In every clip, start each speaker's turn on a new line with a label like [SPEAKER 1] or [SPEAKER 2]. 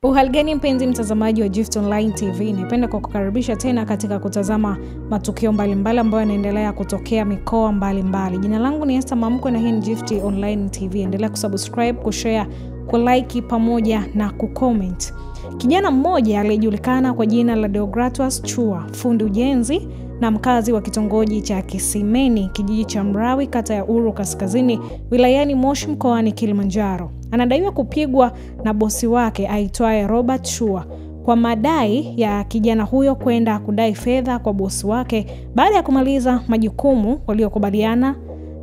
[SPEAKER 1] Uhalgeni mpenzi mtazamaji wa Gift Online TV, nipenda kukukaribisha tena katika kutazama matukio mbalimbali ambayo yanaendelea kutokea mikoa mbalimbali. Jina langu ni Esther Mamko na hii ni Gift Online TV. Endelea kusubscribe, kushare, kulike pamoja na kucomment. Kijana mmoja aliyejulikana kwa jina la Deogratus Chua, fundi ujenzi na mkazi wa kitongoji cha Kisimeni, kijiji cha Mrawi, kata ya Uru Kaskazini, wilayani Moshi, mkoani Kilimanjaro, anadaiwa kupigwa na bosi wake aitwaye Robert Chua kwa madai ya kijana huyo kwenda kudai fedha kwa bosi wake baada ya kumaliza majukumu waliokubaliana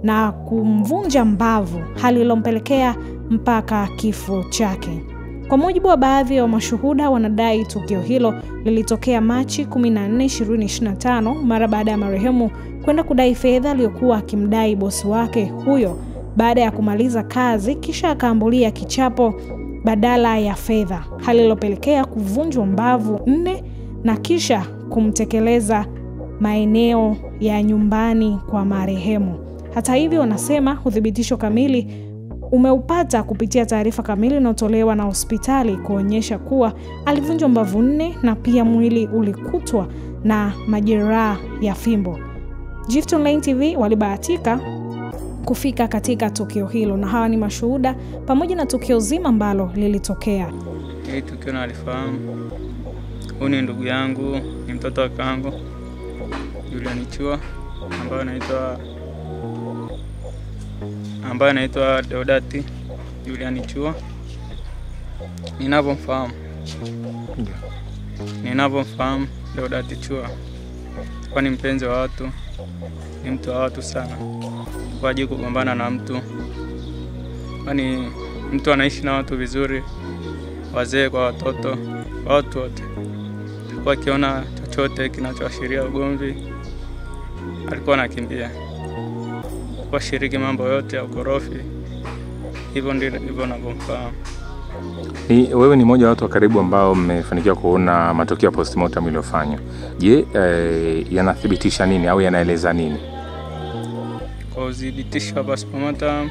[SPEAKER 1] na kumvunja mbavu, hali iliyompelekea mpaka kifo chake. Kwa mujibu wa baadhi ya mashuhuda, wanadai tukio hilo lilitokea Machi 14, 2025 mara baada ya marehemu kwenda kudai fedha aliyokuwa akimdai bosi wake huyo baada ya kumaliza kazi, kisha akaambulia kichapo badala ya fedha, hali iliyopelekea kuvunjwa mbavu 4 na kisha kumtekeleza maeneo ya nyumbani kwa marehemu. Hata hivyo, wanasema udhibitisho kamili umeupata kupitia taarifa kamili inayotolewa na hospitali kuonyesha kuwa alivunjwa mbavu 4 na pia mwili ulikutwa na majeraha ya fimbo. Gift Online TV walibahatika kufika katika tukio hilo na hawa ni mashuhuda pamoja na tukio zima ambalo lilitokea.
[SPEAKER 2] Hii tukio nalifahamu. Huyu ni ndugu yangu, ni mtoto wa kangu Julian Chua ambaye anaitwa Deodati Julian Chua. Ninapomfahamu Deodati Chua, kwa ni mpenzi wa watu, ni mtu wa watu sana, kwa ajili kugombana na mtu. Kwani mtu anaishi na watu vizuri, wazee kwa watoto, watu wote. Alikuwa akiona chochote kinachoashiria ugomvi, alikuwa anakimbia. Kwa shiriki mambo yote ya ukorofi. Hivyo ndivyo ninavyomfahamu.
[SPEAKER 3] Wewe ni mmoja wa watu wa karibu ambao mmefanikiwa kuona matokeo ya postmortem iliyofanywa. Je, yanathibitisha nini au yanaeleza nini?
[SPEAKER 2] Kwa udhibitisho wa postmortem,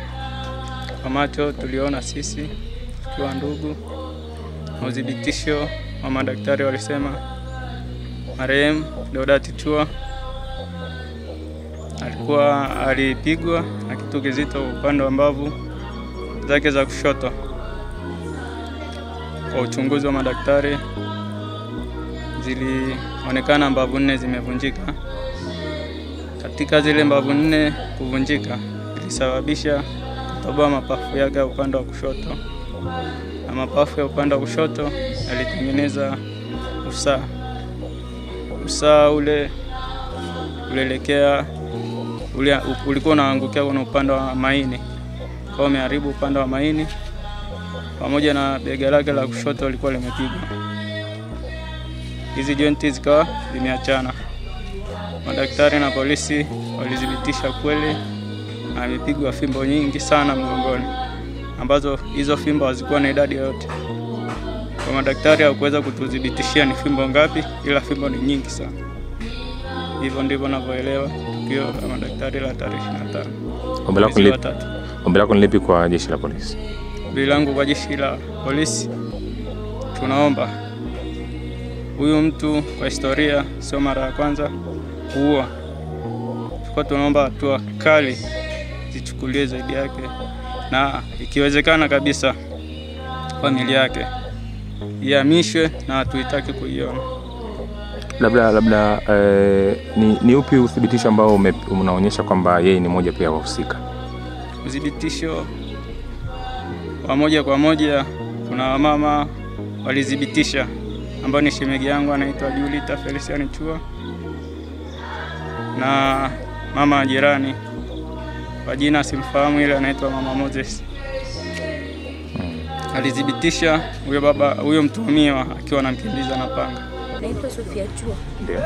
[SPEAKER 2] kwa macho tuliona sisi tukiwa ndugu. Na udhibitisho wa madaktari walisema marehemu Deodati Chua alipigwa na kitu kizito upande wa mbavu zake za kushoto. Kwa uchunguzi wa madaktari, zilionekana mbavu 4 zimevunjika. Katika zile mbavu 4 kuvunjika, ilisababisha kutoboa mapafu yake ya upande wa kushoto. Na mapafu ya upande wa kushoto yalitengeneza usaha. Usaha ulelekea ulikuwa unaangukia kwa upande wa maini. Kwa umeharibu upande wa maini, pamoja na bega lake la kushoto lilikuwa limepigwa. Hizi jointi zikawa zimeachana. Madaktari na polisi walithibitisha kweli amepigwa fimbo nyingi sana mgongoni, ambazo hizo fimbo hazikuwa na idadi yoyote. Kwa madaktari hawakuweza kutudhibitishia ni fimbo ngapi, ila fimbo ni nyingi sana. Hivyo ndivyo ninavyoelewa tukio la madaktari la tarehe 25.
[SPEAKER 3] Ombi lako ni lipi kwa jeshi la polisi?
[SPEAKER 2] Ombi langu kwa jeshi la polisi, tunaomba huyu mtu, kwa historia sio mara ya kwanza kuua. Tunaomba hatua kali zichukuliwe zaidi yake, na ikiwezekana kabisa familia yake ihamishwe na tuitaki kuiona.
[SPEAKER 3] Labda ni upi uthibitisho ambao unaonyesha kwamba yeye ni moja pia wahusika?
[SPEAKER 2] Uthibitisho wa moja kwa moja, kuna mama walithibitisha, ambao ni shemegi yangu anaitwa Julita Felician Chua, na mama jirani kwa jina simfahamu, ile anaitwa Mama Moses. Alithibitisha huyo mtuhumiwa akiwa anamkimbiza na panga.
[SPEAKER 4] Naitwa Sofia Chua.
[SPEAKER 3] Ndio.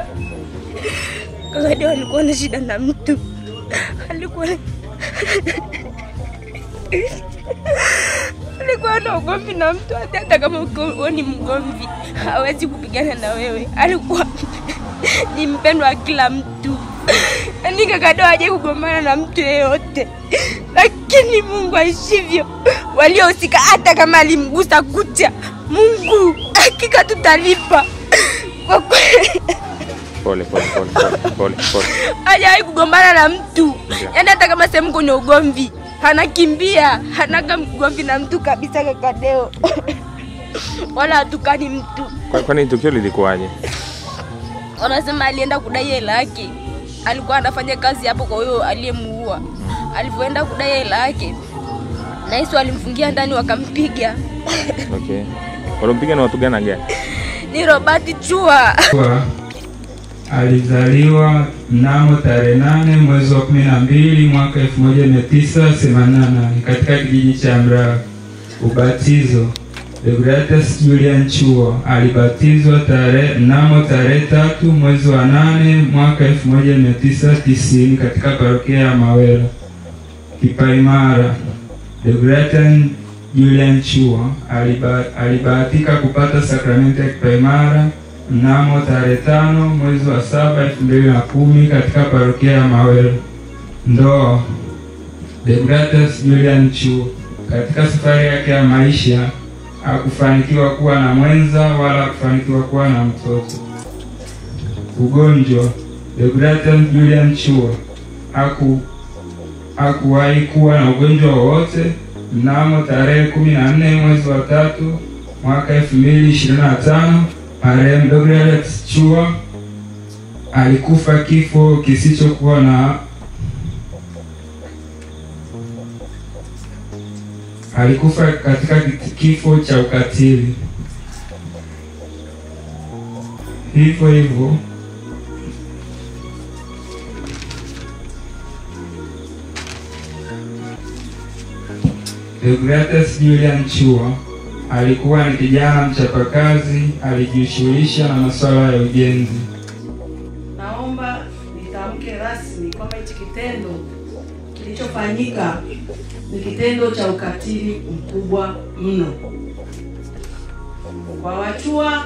[SPEAKER 4] Kaka alikuwa na shida na mtu. Alikuwa na ugomvi na mtu, hata kama wewe ni mgomvi hawezi kupigana na wewe. Alikuwa ni mpendwa kila mtu. Yaani kaka haje kugombana na mtu yeyote. Lakini Mungu aishivyo, waliohusika hata kama alimgusa kucha, Mungu hakika tutalipa. Kwa kweli.
[SPEAKER 3] Pole.
[SPEAKER 4] Hajawahi kugombana na mtu. Yaani hata kama sehemu kuna ugomvi, anakimbia, hanaga ugomvi na mtu kabisa kaka Deo. Wala hatukani mtu.
[SPEAKER 3] Kwani tukio lilikuwaje?
[SPEAKER 4] Wanasema alienda kudai hela yake. Alikuwa anafanya kazi hapo kwa huyo aliyemuua. Alipoenda kudai hela yake, Naisu alimfungia ndani wakampiga.
[SPEAKER 3] Okay. Walimpiga na watu gani?
[SPEAKER 4] Ni Robert Chua.
[SPEAKER 5] Alizaliwa mnamo tarehe 8 mwezi wa 12 mwaka 1988 katika kijiji cha Mraa. Ubatizo: Deogratias Julian Chua alibatizwa mnamo tarehe 3 mwezi wa 8 mwaka 1990 katika parokia ya Mawela. Kipaimara: Deogratias Julian Chua alibahatika kupata sakramenti ya kipaimara mnamo tarehe 5 mwezi wa 7 2010 katika parokia ya Mawela. Ndoa: Deogratias Julian Chua katika safari yake ya maisha hakufanikiwa kuwa na mwenza wala kufanikiwa kuwa na mtoto. Ugonjwa: Deogratias Julian Chua hakuwahi kuwa na ugonjwa wowote. Mnamo tarehe 14 mwezi wa 3 mwaka 2025 marehemu Deogratias Chua alikufa kifo kisichokuwa na alikufa katika kifo cha ukatili. Hivyo Deogratias Julian Chua alikuwa ni kijana mchapakazi, alijishughulisha na masuala ya ujenzi.
[SPEAKER 6] Naomba nitamke rasmi kwamba hichi kitendo kilichofanyika ni kitendo cha ukatili mkubwa mno kwa Wachua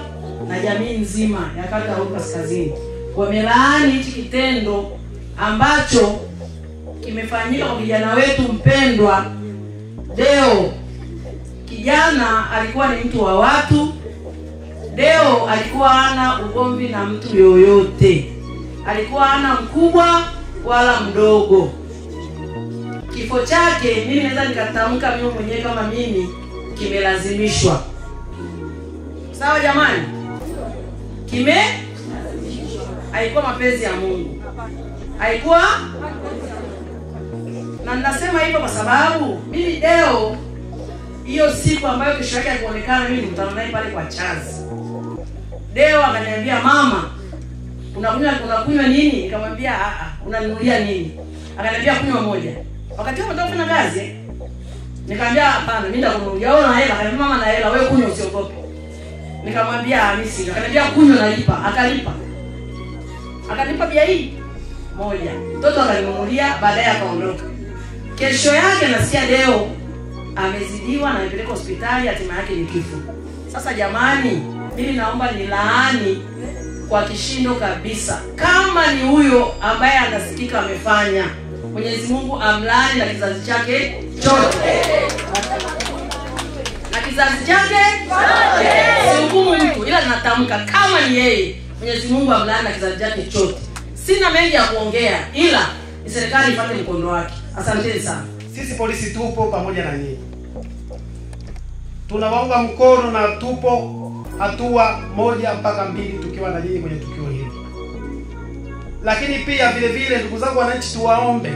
[SPEAKER 6] na jamii nzima ya kata ya Kaskazini. Wamelaani hichi kitendo ambacho kimefanyika kwa kijana wetu mpendwa Deo. Kijana alikuwa ni mtu wa watu. Deo alikuwa hana ugomvi na mtu yoyote. Alikuwa hana mkubwa wala mdogo. Kifo chake mimi naweza nikatamka mimi mwenyewe kama mimi kimelazimishwa. Sawa jamani? Haikuwa mapenzi ya Mungu. Haikuwa. Na ninasema hivyo kwa sababu mimi Deo hiyo siku ambayo kesho yake alionekana mimi nilikutana naye pale kwa Chazi. Deo akaniambia, "Mama, unakunywa nini?" Nikamwambia, "Unanunulia nini?" Akaniambia, "Kunywa moja." Wakati huo nataka kufanya kazi. Nikamwambia, "Hapana, mimi ndakununulia. Wewe una hela." Akaniambia, "Mama, na hela, wewe kunywa usiogope." Nikamwambia, "Mimi sina." Akaniambia, "Kunywa nalipa." Akalipa. Akanipa bia hii moja. Mtoto akaninunulia, baadaye akaondoka. Kesho yake nasikia Deo amezidiwa na amepelekwa hospitali, hatima yake ni kifo. Sasa jamani, mimi naomba nilaani kwa kishindo kabisa. Kama ni huyo ambaye anasikika amefanya, Mwenyezi Mungu amlaani na kizazi chake chote. Na kizazi chake chote. Sihukumu mtu, ila natamka kama ni yeye, Mwenyezi Mungu amlaani na kizazi chake chote. Sina mengi ya kuongea, ila ni serikali ipate mkondo wake. Asanteni sana.
[SPEAKER 7] Sisi polisi tupo pamoja na nyinyi. Tunawaunga mkono na tupo hatua 1 mpaka 2 tukiwa na nyinyi kwenye tukio hili. Lakini pia vile vile ndugu zangu wananchi, tuwaombe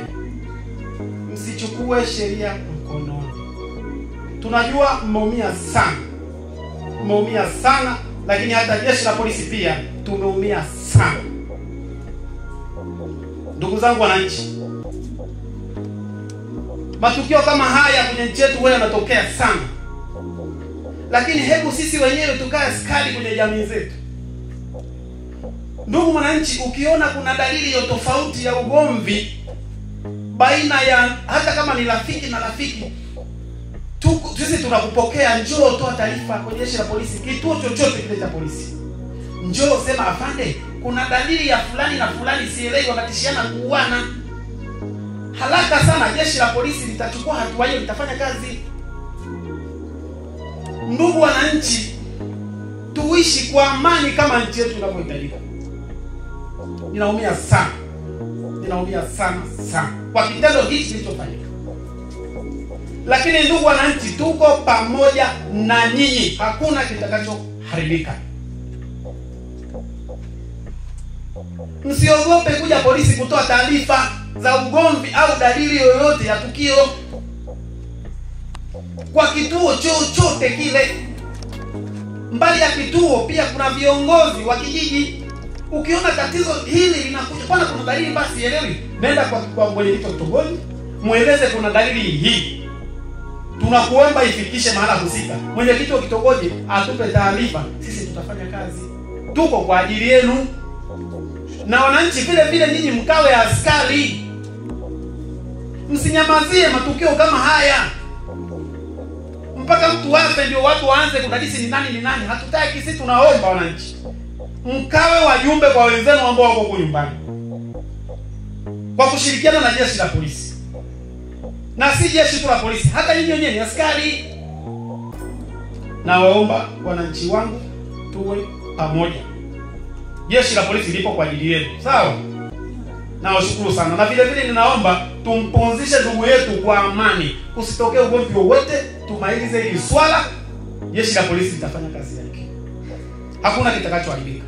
[SPEAKER 7] msichukue sheria mkononi. Tunajua mmeumia sana. Mmeumia sana, lakini hata jeshi la polisi pia tumeumia sana. Ndugu zangu wananchi, matukio kama haya kwenye nchi yetu wewe yanatokea sana. Lakini hebu sisi wenyewe tukae askari kwenye jamii zetu. Ndugu mwananchi, ukiona kuna dalili ya tofauti ya ugomvi baina ya hata kama ni rafiki na rafiki, sisi tunakupokea, njoo toa taarifa kwenye jeshi la polisi, kituo chochote kile cha polisi. Njoo sema, "Afande, kuna dalili ya fulani na fulani sielewi, wanatishiana kuuana." Haraka sana jeshi la polisi litachukua hatua hiyo, litafanya kazi. Ndugu wananchi, kuishi kwa amani kama nchi yetu inavyohitajika. Ninaumia sana. Ninaumia sana sana kwa kitendo hichi kilichofanyika. Lakini ndugu wananchi, tuko pamoja na nyinyi. Hakuna kitakachoharibika. Msiogope kuja polisi kutoa taarifa za ugomvi au dalili yoyote ya tukio kwa kituo chochote kile. Mbali ya kituo pia kuna viongozi wa kijiji. Ukiona tatizo hili linakuja, bwana kuna dalili basi elewi, nenda kwa mwenyekiti wa kitongoji, mueleze kuna dalili hii. Tunakuomba ifikishe mahala husika. Mwenyekiti wa kitongoji atupe taarifa, sisi tutafanya kazi. Tuko kwa ajili yenu. Na wananchi vile vile nyinyi mkawe askari. Msinyamazie matukio kama haya. Mpaka mtu wafe ndio watu waanze kudadisi ni nani. Hatutaki. Sisi tunaomba wananchi, mkawe wajumbe kwa wenzenu ambao wako huko nyumbani, kwa kushirikiana na jeshi la polisi. Na si jeshi tu la polisi, hata nyinyi wenyewe ni askari. Na waomba wananchi wangu tuwe pamoja. Jeshi la polisi lipo kwa ajili yetu. Sawa? Na washukuru sana. Na vile vile ninaomba tumpumzishe ndugu yetu kwa amani. Usitokee ugomvi wowote, tumalize hili swala. Jeshi la polisi litafanya kazi yake. Hakuna kitakachoharibika.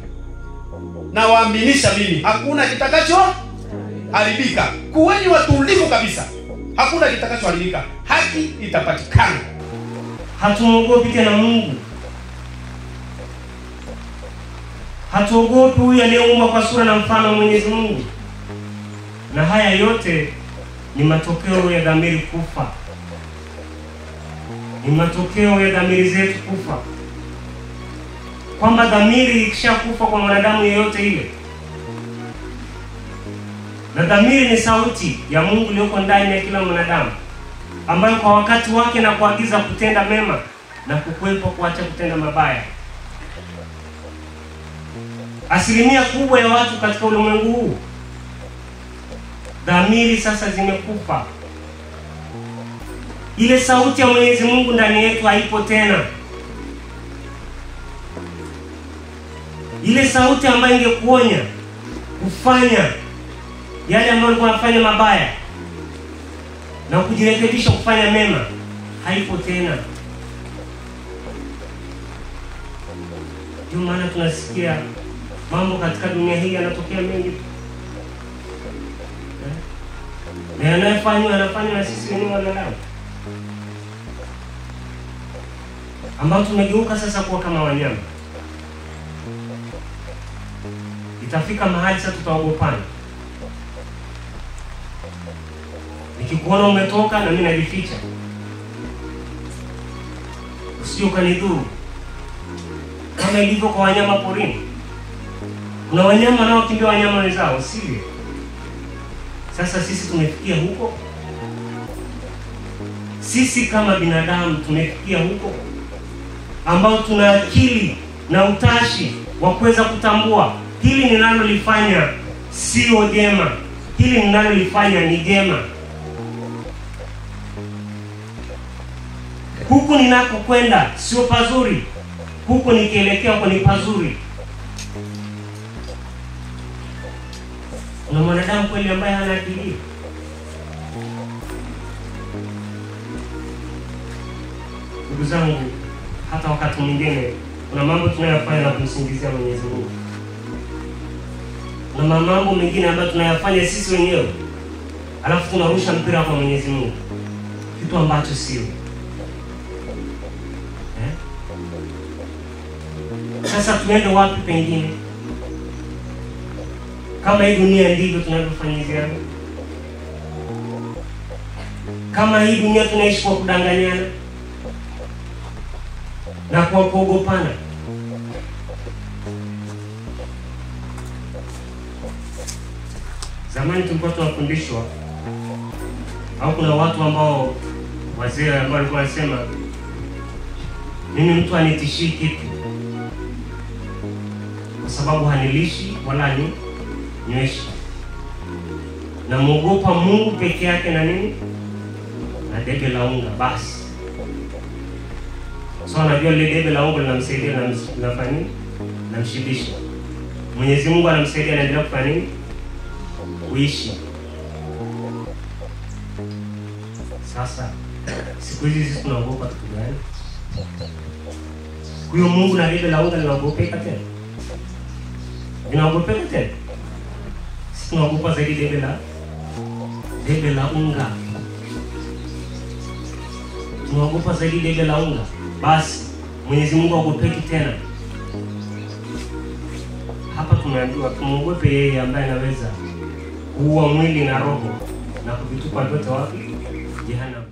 [SPEAKER 7] Na waaminisha mimi, hakuna kitakachoharibika. Kuweni watulivu kabisa. Hakuna kitakachoharibika. Haki itapatikana.
[SPEAKER 8] Hatuogopi tena Mungu. Hatuogopi huyu aliyeumbwa kwa sura na mfano wa Mwenyezi Mungu. Na haya yote ni matokeo ya dhamiri kufa. Ni matokeo ya dhamiri zetu kufa. Kwamba dhamiri ikishakufa kwa mwanadamu yeyote ile. Na dhamiri ni sauti ya Mungu iliyoko ndani ya kila mwanadamu, ambayo kwa wakati wake na kuagiza kutenda mema na kukwepa kuacha kutenda mabaya. Asilimia kubwa ya watu katika ulimwengu huu, dhamiri sasa zimekufa. Ile sauti ya Mwenyezi Mungu ndani yetu haipo tena. Ile sauti ambayo ingekuonya kufanya yale ambayo ulikuwa unafanya mabaya na kujirekebisha kufanya mema haipo tena. Ndio maana tunasikia mambo katika dunia hii yanatokea mengi. Na yanafanywa na sisi wenyewe wanadamu, ambao tumegeuka sasa kuwa kama wanyama. Itafika mahali sasa tutaogopana. Nikikuona umetoka na mimi najificha, usije ukanidhuru, kama ilivyo kwa wanyama porini. Kuna wanyama nao kimbia wanyama wenzao, sivyo? Sasa sisi tumefikia huko. Sisi kama binadamu tumefikia huko, ambao tuna akili na utashi wa kuweza kutambua hili ninalolifanya sio jema, hili ninalolifanya ni jema. Huku ninakokwenda sio pazuri, huku nikielekea kwa ni pazuri. Kuna mwanadamu kweli ambaye hana akili? Ndugu zangu, hata wakati mwingine kuna mambo tunayofanya na kumsingizia Mwenyezi Mungu. Kuna mambo mengine ambayo tunayafanya sisi wenyewe, alafu tunarusha mpira kwa Mwenyezi Mungu, kitu ambacho sio. Sasa tuende wapi pengine? Kama hii dunia ndivyo tunavyofanyia. Kama hii dunia tunaishi kwa kudanganyana na kwa kuogopana. Zamani tulikuwa tunafundishwa, au kuna watu ambao wazee ambao walikuwa wanasema, mimi mtu anitishii kitu kwa sababu hanilishi wala ni nyeshi. Na muogopa Mungu peke yake na nini? Na debe la unga basi. So anajua lile debe la unga linamsaidia na linafanya nini? Namshibisha. Mwenyezi Mungu anamsaidia anaendelea kufanya nini? Kuishi. Sasa siku hizi sisi tunaogopa kitu gani? Huyo Mungu na debe la unga linaogopeka tena? Linaogopeka tena? Sisi tunaogopa zaidi debe la unga. Tunaogopa zaidi debe la unga. Basi Mwenyezi Mungu haogopeki tena. Hapa tumeambiwa tumuogope yeye ambaye anaweza kuua mwili na roho na kuvitupa vyote wapi? Jehanamu.